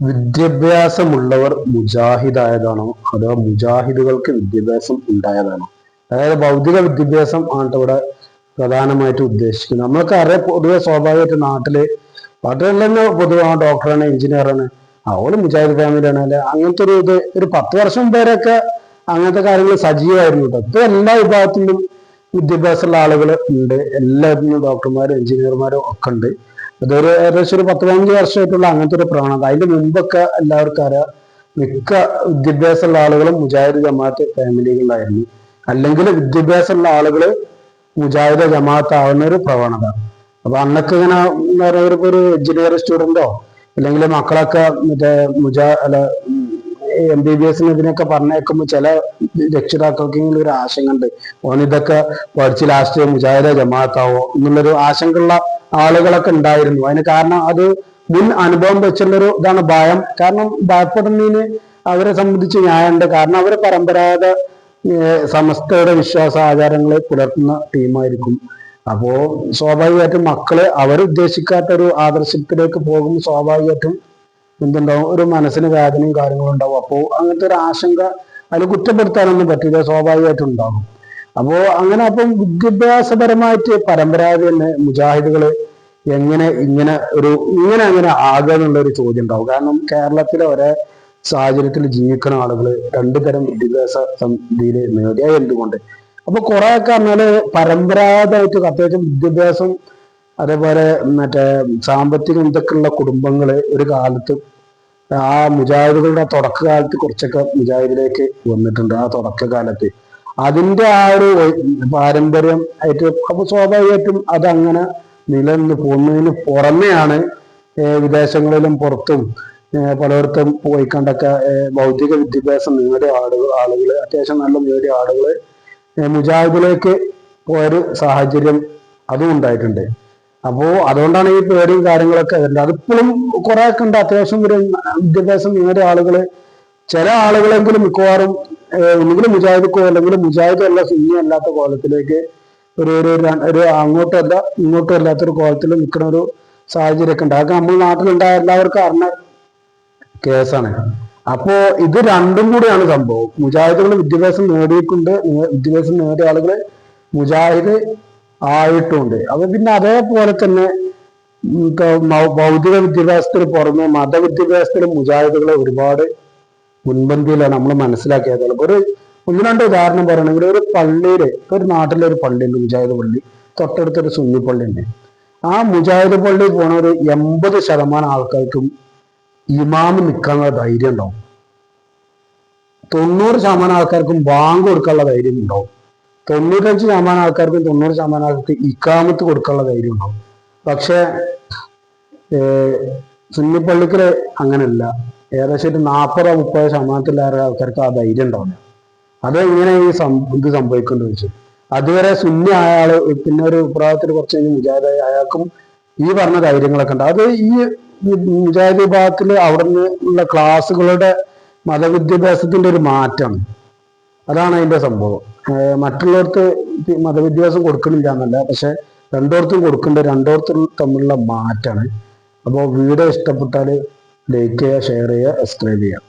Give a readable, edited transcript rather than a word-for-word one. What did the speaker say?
വിദ്യാഭ്യാസമുള്ളവർ മുജാഹിദായതാണോ അതോ മുജാഹിദുകൾക്ക് വിദ്യാഭ്യാസം ഉണ്ടായതാണോ? അതായത് ഭൗതിക വിദ്യാഭ്യാസം ആണ് ഇവിടെ പ്രധാനമായിട്ട് ഉദ്ദേശിക്കുന്നത്. നമ്മൾക്ക് അറിയാം, പൊതുവെ സ്വാഭാവികമായിട്ട് നാട്ടിൽ തന്നെ പൊതുവെ ആ ഡോക്ടറാണ്, എഞ്ചിനീയറാണ്, അവള് മുജാഹിദ് ഫാമിലിയാണ്, അല്ലെ അങ്ങനത്തെ ഒരു 10 വർഷം വരെയൊക്കെ അങ്ങനത്തെ കാര്യങ്ങൾ സജീവമായിരുന്നു കേട്ടോ. ഇപ്പൊ എല്ലാ വിഭാഗത്തിലും വിദ്യാഭ്യാസമുള്ള ആളുകൾ ഉണ്ട്, എല്ലാത്തിനും ഡോക്ടർമാരും എഞ്ചിനീയർമാരും ഒക്കെ ഉണ്ട്. അതൊരു ഏകദേശം ഒരു 10-15 വർഷമായിട്ടുള്ള അങ്ങനത്തെ ഒരു പ്രവണത. അതിന്റെ മുൻപൊക്കെ എല്ലാവർക്കും അറിയാം, മിക്ക വിദ്യാഭ്യാസമുള്ള ആളുകളും മുജാഹിദ് ജമാഅത്ത് ഫാമിലികളായിരുന്നു, അല്ലെങ്കിൽ വിദ്യാഭ്യാസമുള്ള ആളുകൾ മുജാഹിദ് ജമാഅത്ത് ആവുന്ന ഒരു പ്രവണത. അപ്പൊ അന്നൊക്കെ ഇങ്ങനെ എന്താ പറയുക, ഒരു എഞ്ചിനീയർ സ്റ്റുഡന്റോ അല്ലെങ്കിൽ മക്കളൊക്കെ മറ്റേ അല്ല MBBS ഇതിനൊക്കെ പറഞ്ഞേക്കുമ്പോൾ ചില രക്ഷിതാക്കൾക്ക് ഒരു ആശങ്ക ഉണ്ട്, ഓനിതൊക്കെ പഠിച്ച് ലാസ്റ്റ് മുജാഹിദ് ജമാഅത്താവോ എന്നുള്ളൊരു ആശങ്കയുള്ള ആളുകളൊക്കെ ഉണ്ടായിരുന്നു. അതിന് കാരണം അത് മുൻ അനുഭവം വെച്ചുള്ളൊരു ഇതാണ്, ഭയം. കാരണം ഭയപ്പെടുന്നതിന് അവരെ സംബന്ധിച്ച് ന്യായമുണ്ട്. കാരണം അവര് പരമ്പരാഗത സമസ്തയുടെ വിശ്വാസ ആചാരങ്ങളെ പുലർത്തുന്ന ടീമായിരിക്കും. അപ്പോ സ്വാഭാവികമായിട്ടും മക്കള് അവരുദ്ദേശിക്കാത്ത ഒരു ആദർശത്തിലേക്ക് പോകുമ്പോൾ സ്വാഭാവികമായിട്ടും എന്തുണ്ടാവും, ഒരു മനസ്സിന് വേദനയും കാര്യങ്ങളും ഉണ്ടാവും. അപ്പോൾ അങ്ങനത്തെ ഒരു ആശങ്ക അതിൽ കുറ്റപ്പെടുത്താനൊന്നും പറ്റില്ല, സ്വാഭാവികമായിട്ടും ഉണ്ടാകും. അപ്പം വിദ്യാഭ്യാസപരമായിട്ട് പരമ്പരാഗത തന്നെ മുജാഹിദുകള് ഇങ്ങനെ ആകുക എന്നുള്ള ഒരു ചോദ്യം ഉണ്ടാവും. കാരണം കേരളത്തിലെ ഒരേ സാഹചര്യത്തിൽ ജീവിക്കുന്ന ആളുകൾ രണ്ടു തരം വിദ്യാഭ്യാസ രീതിയിൽ നേടിയ എന്തുകൊണ്ട്. അപ്പൊ കുറെ ഒക്കെ പറഞ്ഞാല് പരമ്പരാഗതമായിട്ട് അത്യാവശ്യം വിദ്യാഭ്യാസം, അതേപോലെ മറ്റേ സാമ്പത്തികം ഇതൊക്കെയുള്ള കുടുംബങ്ങള് ഒരു കാലത്ത് ആ മുജാഹിദുകളുടെ തുടക്കകാലത്ത് കുറച്ചൊക്കെ മുജാഹിദിലേക്ക് വന്നിട്ടുണ്ട്. ആ തുടക്കകാലത്ത് അതിന്റെ ആ ഒരു പാരമ്പര്യം ആയിട്ട് അപ്പൊ സ്വാഭാവികമായിട്ടും അതങ്ങനെ നിലനിന്ന് പോകുന്നതിന് പുറമെയാണ് വിദേശങ്ങളിലും പുറത്തും പലയിടത്തും പോയിക്കണ്ടൊക്കെ ഭൗതിക വിദ്യാഭ്യാസം നേടിയ ആളുകൾ അത്യാവശ്യം നല്ല നേടിയ ആളുകൾ മുജാഹിദിലേക്ക് പോയൊരു സാഹചര്യം അതും ഉണ്ടായിട്ടുണ്ട്. അതുകൊണ്ടാണ് ഈ പേടിയും കാര്യങ്ങളൊക്കെ വരുന്നത്. അതിപ്പോഴും കുറെ ഒക്കെ ഉണ്ട്. അത്യാവശ്യം ഒരു വിദ്യാഭ്യാസം നേടിയ ആളുകള്, ചില ആളുകളെങ്കിലും മിക്കവാറും ഒന്നുകിലും മുജാഹിദക്കോ അല്ലെങ്കിൽ മുജാഹിദ് അല്ല സുന്നി അല്ലാത്ത കോലത്തിലേക്ക് ഒരു അങ്ങോട്ടല്ല ഇങ്ങോട്ടും അല്ലാത്തൊരു കോലത്തിൽ നിൽക്കുന്ന ഒരു സാഹചര്യമൊക്കെ ഉണ്ട്. അതൊക്കെ നമ്മൾ നാട്ടിലുണ്ടായ എല്ലാവർക്കും അറിഞ്ഞ കേസാണ്. അപ്പോ ഇത് രണ്ടും കൂടിയാണ് സംഭവം. മുജാഹിദുകൾ വിദ്യാഭ്യാസം നേടിയിട്ടുണ്ട്, വിദ്യാഭ്യാസം നേടിയ ആളുകള് മുജാഹിദ് ആയിട്ടുണ്ട്. അപ്പൊ പിന്നെ അതേപോലെ തന്നെ ഭൗതിക വിദ്യാഭ്യാസത്തിന് പുറമെ മതവിദ്യാഭ്യാസത്തിലും മുജാഹിദുകളെ ഒരുപാട് മുൻപന്തിയിലാണ് നമ്മൾ മനസ്സിലാക്കിയത്. ഒന്ന് രണ്ട് ഉദാഹരണം പറയണമെങ്കിൽ, ഒരു പള്ളിയില്, ഒരു നാട്ടിലെ ഒരു പള്ളിയുണ്ട്, മുജാഹിദ് പള്ളി, തൊട്ടടുത്തൊരു സുന്നി പള്ളി ഉണ്ട്. ആ മുജാഹിദ് പള്ളി പോണ ഒരു 80% ആൾക്കാർക്കും ഇമാമ് നിൽക്കാനുള്ള ധൈര്യം ഉണ്ടാവും. 90% ആൾക്കാർക്കും ബാങ്ക് കൊടുക്കാനുള്ള ധൈര്യം ഉണ്ടാവും. 95% ആൾക്കാർക്കും 90% ആൾക്കാർക്ക് ഇക്കാമത്ത് കൊടുക്കാനുള്ള ധൈര്യം ഉണ്ടാവും. പക്ഷെ സുന്നിപ്പള്ളിക്കല് അങ്ങനെയല്ല. ഏകദേശം ഒരു 40-30% ആൾക്കാർക്ക് ആ ധൈര്യം ഉണ്ടാവില്ല. അതെങ്ങനെ ഇത് സംഭവിക്കേണ്ടി വെച്ചു. അതുവരെ സുന്നി ആയ ആള് പിന്നെ ഒരു വിഭാഗത്തിൽ കുറച്ച് കഴിഞ്ഞ് മുജാഹിദായ അയാൾക്കും ഈ പറഞ്ഞ ധൈര്യങ്ങളൊക്കെ ഉണ്ട്. അത് ഈ മുജാഹിദ് വിഭാഗത്തിൽ അവിടെ നിന്നുള്ള ക്ലാസ്സുകളുടെ മതവിദ്യാഭ്യാസത്തിന്റെ ഒരു മാറ്റമാണ്. അതാണ് അതിന്റെ സംഭവം. മറ്റുള്ളവർക്ക് മതവിദ്യാഭ്യാസം കൊടുക്കണില്ല എന്നല്ല, പക്ഷെ രണ്ടോടത്തും കൊടുക്കേണ്ട, രണ്ടോടത്തും തമ്മിലുള്ള മാറ്റാണ്. അപ്പോൾ വീഡിയോ ഇഷ്ടപ്പെട്ടാൽ ലൈക്ക് ചെയ്യുക, ഷെയർ ചെയ്യുക, സബ്സ്ക്രൈബ് ചെയ്യുക.